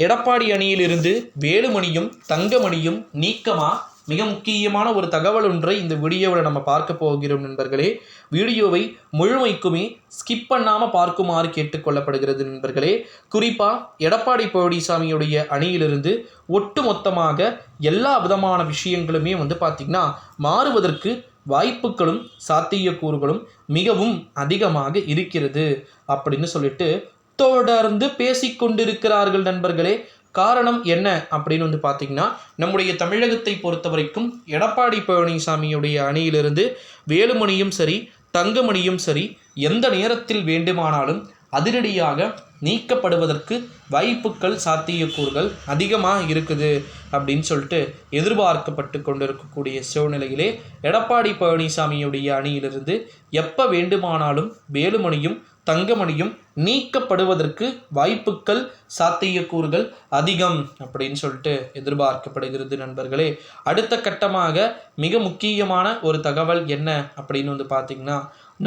எடப்பாடி அணியிலிருந்து வேலுமணியும் தங்கமணியும் நீக்கமா? மிக முக்கியமான ஒரு தகவல் ஒன்றை இந்த வீடியோவில் நம்ம பார்க்க போகிறோம் நண்பர்களே. வீடியோவை முழுமைக்குமே ஸ்கிப் பண்ணாமல் பார்க்குமாறு கேட்டுக்கொள்ளப்படுகிறது நண்பர்களே. குறிப்பாக எடப்பாடி பழனிசாமியுடைய அணியிலிருந்து ஒட்டு மொத்தமாக எல்லா விதமான விஷயங்களுமே பார்த்திங்கன்னா மாறுவதற்கு வாய்ப்புகளும் சாத்தியக்கூறுகளும் மிகவும் அதிகமாக இருக்கிறது அப்படின்னு சொல்லிட்டு தொடர்ந்து பேசிக்கொண்டிருக்கிறார்கள் நண்பர்களே. காரணம் என்ன அப்படின்னு பார்த்தீங்கன்னா, நம்முடைய தமிழகத்தை பொறுத்த வரைக்கும் எடப்பாடி பழனிசாமியுடைய அணியிலிருந்து வேலுமணியும் சரி தங்கமணியும் சரி எந்த நேரத்தில் வேண்டுமானாலும் அதிரடியாக நீக்கப்படுவதற்கு வாய்ப்புகள் சாத்தியக்கூறுகள் அதிகமாக இருக்குது அப்படின்னு சொல்லிட்டு எதிர்பார்க்கப்பட்டு கொண்டிருக்கக்கூடிய சூழ்நிலையிலே எடப்பாடி பழனிசாமியுடைய அணியிலிருந்து எப்போ வேண்டுமானாலும் வேலுமணியும் தங்கமணியும் நீக்கப்படுவதற்கு வாய்ப்புகள் சாத்தியக்கூறுகள் அதிகம் அப்படின்னு சொல்லிட்டு எதிர்பார்க்கப்படுகிறது நண்பர்களே. அடுத்த கட்டமாக மிக முக்கியமான ஒரு தகவல் என்ன அப்படின்னு பார்த்தீங்கன்னா,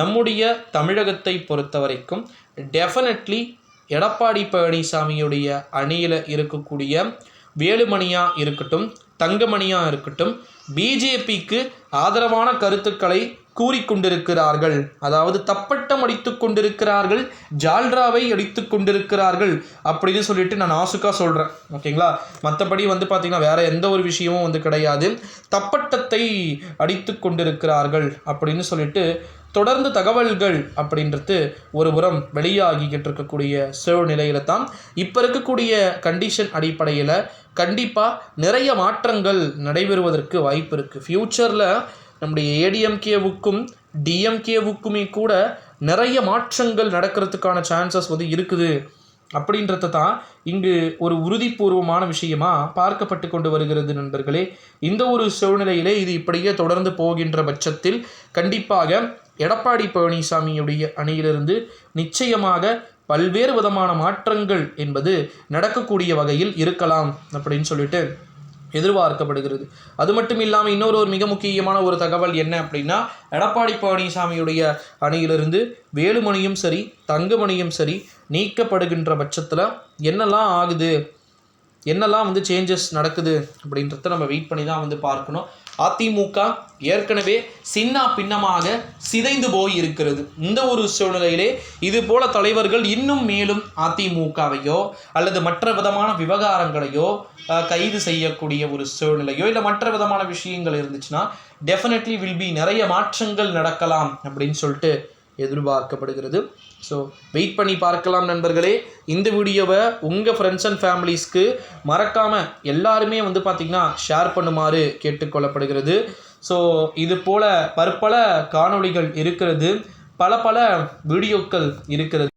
நம்முடைய தமிழகத்தை பொறுத்த வரைக்கும் டெஃபினெட்லி எடப்பாடி பழனிசாமியுடைய அணியில் இருக்கக்கூடிய வேலுமணியாக இருக்கட்டும் தங்கமணியாக இருக்கட்டும் பிஜேபிக்கு ஆதரவான கருத்துக்களை கூறிக்கொண்டிருக்கிறார்கள். அதாவது தப்பட்டம் அடித்து கொண்டிருக்கிறார்கள், ஜால்ராவை அடித்து கொண்டிருக்கிறார்கள் அப்படின்னு சொல்லிட்டு நான் நாசுக்காக சொல்கிறேன். ஓகேங்களா? மற்றபடி பார்த்திங்கன்னா வேறு எந்த ஒரு விஷயமும் கிடையாது. தப்பட்டத்தை அடித்து கொண்டிருக்கிறார்கள் அப்படின்னு சொல்லிட்டு தொடர்ந்து தகவல்கள் அப்படின்றது ஒரு புறம் வெளியாகிக்கிட்டு இருக்கக்கூடிய சூழ்நிலையில தான் இப்போ இருக்கக்கூடிய கண்டிஷன் அடிப்படையில் கண்டிப்பாக நிறைய மாற்றங்கள் நடைபெறுவதற்கு வாய்ப்பு இருக்குது. ஃப்யூச்சரில் நம்முடைய ஏடிஎம்கேவுக்கும் டிஎம்கேவுக்குமே கூட நிறைய மாற்றங்கள் நடக்கிறதுக்கான சான்சஸ் இருக்குது அப்படின்றத தான் இங்கு ஒரு உறுதிபூர்வமான விஷயமா பார்க்கப்பட்டு கொண்டு வருகிறது நண்பர்களே. இந்த ஒரு சூழ்நிலையிலே இது இப்படியே தொடர்ந்து போகின்ற பட்சத்தில் கண்டிப்பாக எடப்பாடி பழனிசாமியுடைய அணியிலிருந்து நிச்சயமாக பல்வேறு விதமான மாற்றங்கள் என்பது நடக்கக்கூடிய வகையில் இருக்கலாம் அப்படின்னு சொல்லிட்டு எதிர்பார்க்கப்படுகிறது. அது மட்டும் இல்லாமல் இன்னொரு மிக முக்கியமான ஒரு தகவல் என்ன அப்படின்னா, எடப்பாடி பழனிசாமியுடைய அணியிலிருந்து வேலுமணியும் சரி தங்கமணியும் சரி நீக்கப்படுகின்ற பட்சத்தில் என்னெல்லாம் ஆகுது, என்னெல்லாம் சேஞ்சஸ் நடக்குது அப்படின்றத நம்ம வெயிட் பண்ணி தான் பார்க்கணும். அதிமுக ஏற்கனவே சின்ன பின்னமாக சிதைந்து போய் இருக்கிறது. இந்த ஒரு சூழ்நிலையிலே இது போல தலைவர்கள் இன்னும் மேலும் அதிமுகவையோ அல்லது மற்ற விதமான விவகாரங்களையோ கைது செய்யக்கூடிய ஒரு சூழ்நிலையோ இல்லை மற்ற விதமான விஷயங்கள் இருந்துச்சுன்னா டெஃபினெட்லி வில் பி நிறைய மாற்றங்கள் நடக்கலாம் அப்படின்னு சொல்லிட்டு எதிர்பார்க்கப்படுகிறது. ஸோ வெயிட் பண்ணி பார்க்கலாம் நண்பர்களே. இந்த வீடியோவை உங்கள் ஃப்ரெண்ட்ஸ் அண்ட் ஃபேமிலிஸ்க்கு மறக்காமல் எல்லாருமே பார்த்திங்கன்னா ஷேர் பண்ணுமாறு கேட்டுக்கொள்ளப்படுகிறது. ஸோ இது போல் பற்பல காணொளிகள் இருக்கிறது, பல வீடியோக்கள் இருக்கிறது.